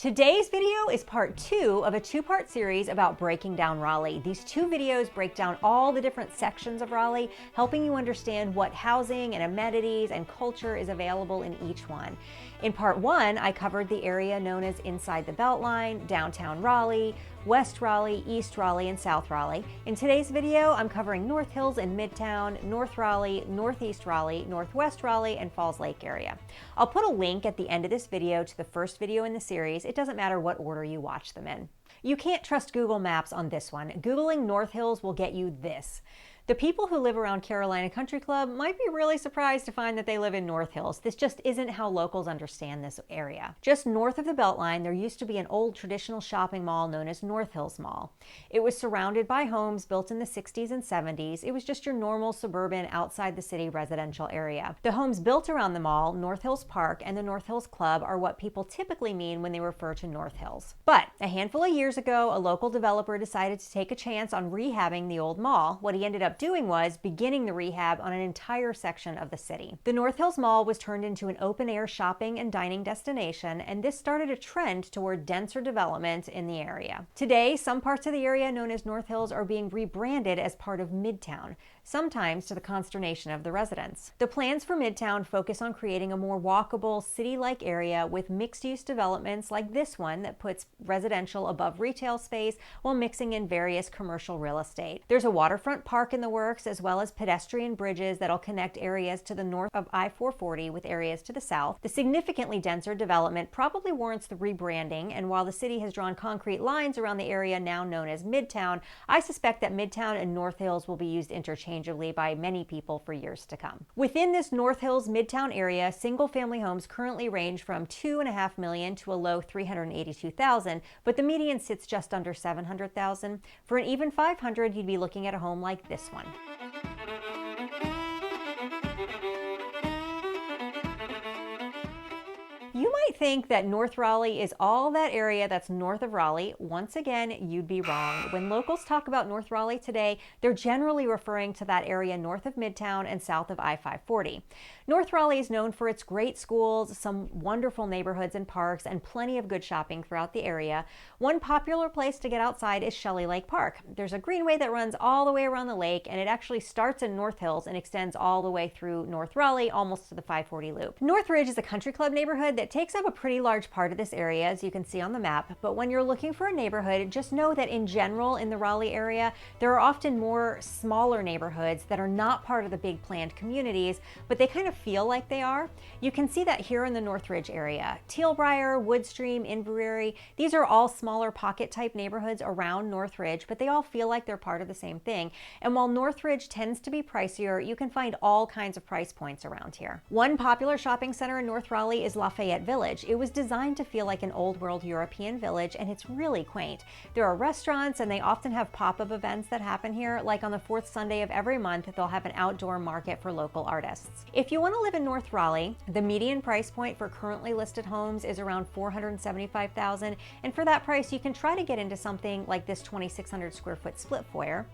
Today's video is part 2 of a 2-part series about breaking down Raleigh. These 2 videos break down all the different sections of Raleigh, helping you understand what housing and amenities and culture is available in each one. In part 1, I covered the area known as Inside the Beltline, Downtown Raleigh, West Raleigh, East Raleigh, and South Raleigh. In today's video, I'm covering North Hills and Midtown, North Raleigh, Northeast Raleigh, Northwest Raleigh, and Falls Lake area. I'll put a link at the end of this video to the first video in the series. It doesn't matter what order you watch them in. You can't trust Google Maps on this one. Googling North Hills will get you this. The people who live around Carolina Country Club might be really surprised to find that they live in North Hills. This just isn't how locals understand this area. Just north of the Beltline, there used to be an old traditional shopping mall known as North Hills Mall. It was surrounded by homes built in the 60s and 70s. It was just your normal suburban outside the city residential area. The homes built around the mall, North Hills Park and the North Hills Club, are what people typically mean when they refer to North Hills. But a handful of years ago, a local developer decided to take a chance on rehabbing the old mall. What he ended up doing was beginning the rehab on an entire section of the city. The North Hills Mall was turned into an open-air shopping and dining destination, and this started a trend toward denser development in the area. Today, some parts of the area known as North Hills are being rebranded as part of Midtown, sometimes to the consternation of the residents. The plans for Midtown focus on creating a more walkable, city-like area with mixed-use developments like this one that puts residential above retail space while mixing in various commercial real estate. There's a waterfront park in the works, as well as pedestrian bridges that'll connect areas to the north of I-440 with areas to the south. The significantly denser development probably warrants the rebranding, and while the city has drawn concrete lines around the area now known as Midtown, I suspect that Midtown and North Hills will be used interchangeably by many people for years to come. Within this North Hills Midtown area, single-family homes currently range from $2.5 million to a low $382,000, but the median sits just under $700,000. For an even $500,000, you'd be looking at a home like this one. You might think that North Raleigh is all that area that's north of Raleigh. Once again, you'd be wrong. When locals talk about North Raleigh today, they're generally referring to that area north of Midtown and south of I-540. North Raleigh is known for its great schools, some wonderful neighborhoods and parks, and plenty of good shopping throughout the area. One popular place to get outside is Shelley Lake Park. There's a greenway that runs all the way around the lake, and it actually starts in North Hills and extends all the way through North Raleigh, almost to the 540 loop. North Ridge is a country club neighborhood that takes up a pretty large part of this area, as you can see on the map, but when you're looking for a neighborhood, just know that in general in the Raleigh area, there are often more smaller neighborhoods that are not part of the big planned communities, but they kind of feel like they are. You can see that here in the North Ridge area. Tealbriar, Woodstream, Inverary, these are all smaller pocket type neighborhoods around North Ridge, but they all feel like they're part of the same thing. And while North Ridge tends to be pricier, you can find all kinds of price points around here. One popular shopping center in North Raleigh is Lafayette Village. It was designed to feel like an old world European village, and it's really quaint. There are restaurants, and they often have pop-up events that happen here, like on the 4th Sunday of every month, they'll have an outdoor market for local artists. If you want to live in North Raleigh, the median price point for currently listed homes is around $475,000, and for that price, you can try to get into something like this 2,600 square foot split foyer.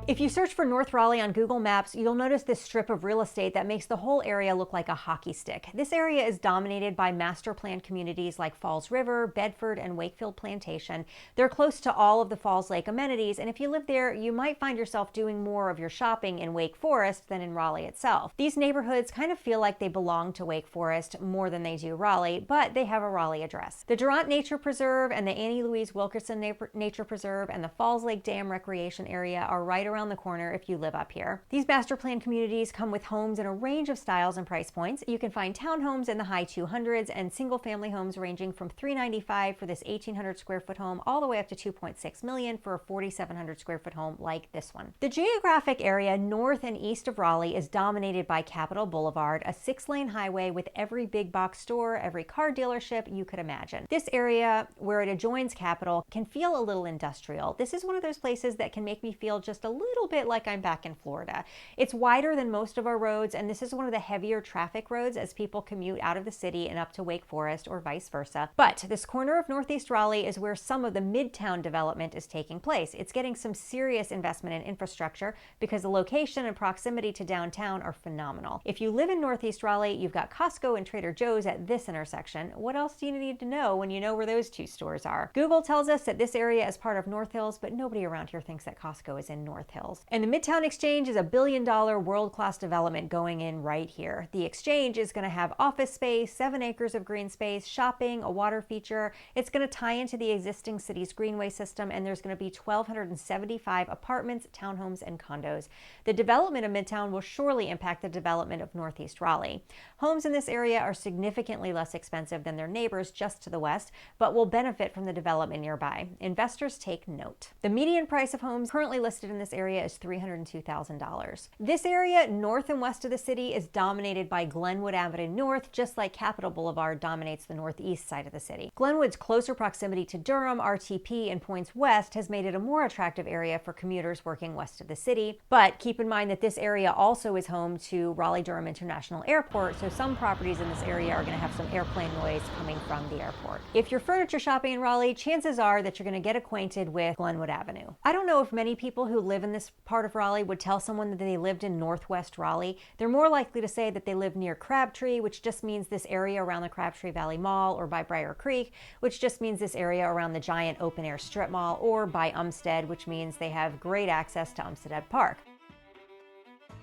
If you search for North Raleigh on Google Maps, you'll notice this strip of real estate that makes the whole area look like a hockey stick. This area is dominated by master planned communities like Falls River, Bedford, and Wakefield Plantation. They're close to all of the Falls Lake amenities, and if you live there, you might find yourself doing more of your shopping in Wake Forest than in Raleigh itself. These neighborhoods kind of feel like they belong to Wake Forest more than they do Raleigh, but they have a Raleigh address. The Durant Nature Preserve and the Annie Louise Wilkerson Nature Preserve and the Falls Lake Dam Recreation Area are right around the corner if you live up here. These master plan communities come with homes in a range of styles and price points. You can find townhomes in the high 200s and single family homes ranging from $395,000 for this 1,800 square foot home all the way up to $2.6 million for a 4,700 square foot home like this one. The geographic area north and east of Raleigh is dominated by Capitol Boulevard, a 6-lane highway with every big box store, every car dealership you could imagine. This area where it adjoins Capitol can feel a little industrial. This is one of those places that can make me feel just a little little bit like I'm back in Florida. It's wider than most of our roads, and this is one of the heavier traffic roads as people commute out of the city and up to Wake Forest or vice versa. But this corner of Northeast Raleigh is where some of the Midtown development is taking place. It's getting some serious investment in infrastructure because the location and proximity to downtown are phenomenal. If you live in Northeast Raleigh, you've got Costco and Trader Joe's at this intersection. What else do you need to know when you know where those two stores are? Google tells us that this area is part of North Hills, but nobody around here thinks that Costco is in North Hills. And the Midtown Exchange is a $1 billion world-class development going in right here. The Exchange is going to have office space, 7 acres of green space, shopping, a water feature. It's going to tie into the existing city's greenway system, and there's going to be 1,275 apartments, townhomes, and condos. The development of Midtown will surely impact the development of Northeast Raleigh. Homes in this area are significantly less expensive than their neighbors just to the west, but will benefit from the development nearby. Investors take note. The median price of homes currently listed in this area is $302,000. This area north and west of the city is dominated by Glenwood Avenue North, just like Capitol Boulevard dominates the northeast side of the city. Glenwood's closer proximity to Durham, RTP, and points west has made it a more attractive area for commuters working west of the city. But keep in mind that this area also is home to Raleigh-Durham International Airport, so some properties in this area are going to have some airplane noise coming from the airport. If you're furniture shopping in Raleigh, chances are that you're going to get acquainted with Glenwood Avenue. I don't know if many people who live in this part of Raleigh would tell someone that they lived in Northwest Raleigh. They're more likely to say that they live near Crabtree, which just means this area around the Crabtree Valley Mall, or by Briar Creek, which just means this area around the giant open-air strip mall, or by Umstead, which means they have great access to Umstead Park.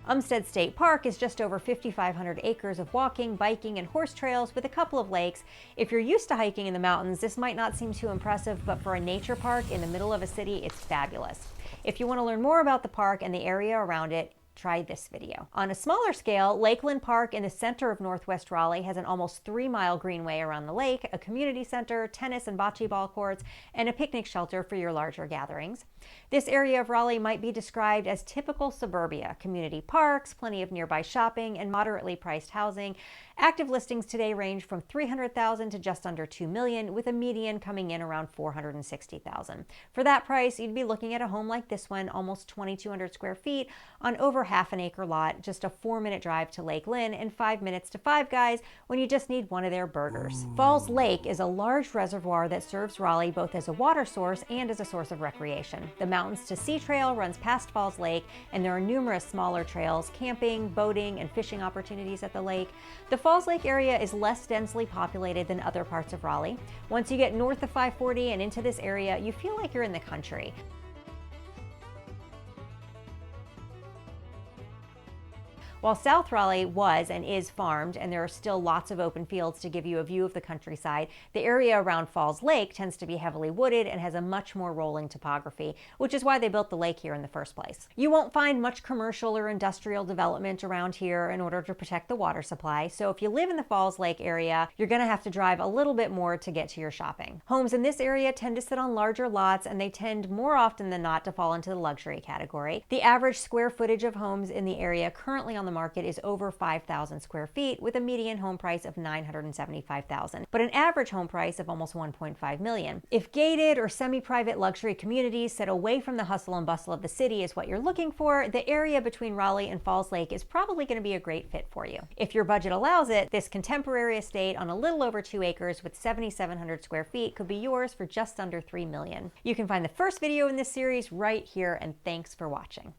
Umstead State Park is just over 5,500 acres of walking, biking, and horse trails with a couple of lakes. If you're used to hiking in the mountains, this might not seem too impressive, but for a nature park in the middle of a city, it's fabulous. If you want to learn more about the park and the area around it, try this video. On a smaller scale, Lakeland Park in the center of Northwest Raleigh has an almost 3-mile greenway around the lake, a community center, tennis and bocce ball courts, and a picnic shelter for your larger gatherings. This area of Raleigh might be described as typical suburbia: community parks, plenty of nearby shopping, and moderately priced housing. Active listings today range from $300,000 to just under $2 million, with a median coming in around $460,000. For that price, you'd be looking at a home like this one, almost 2,200 square feet on over half an acre lot, just a 4-minute drive to Lake Lynn and 5 minutes to Five Guys when you just need one of their burgers. Falls Lake is a large reservoir that serves Raleigh both as a water source and as a source of recreation. The Mountains to Sea Trail runs past Falls Lake, and there are numerous smaller trails, camping, boating, and fishing opportunities at the lake. The Falls Lake area is less densely populated than other parts of Raleigh. Once you get north of 540 and into this area, you feel like you're in the country. While South Raleigh was and is farmed, and there are still lots of open fields to give you a view of the countryside, the area around Falls Lake tends to be heavily wooded and has a much more rolling topography, which is why they built the lake here in the first place. You won't find much commercial or industrial development around here in order to protect the water supply, so if you live in the Falls Lake area, you're going to have to drive a little bit more to get to your shopping. Homes in this area tend to sit on larger lots, and they tend more often than not to fall into the luxury category. The average square footage of homes in the area currently on the market is over 5,000 square feet, with a median home price of $975,000, but an average home price of almost $1.5 million. If gated or semi-private luxury communities set away from the hustle and bustle of the city is what you're looking for, the area between Raleigh and Falls Lake is probably going to be a great fit for you. If your budget allows it, this contemporary estate on a little over 2 acres with 7,700 square feet could be yours for just under $3 million. You can find the first video in this series right here, and thanks for watching.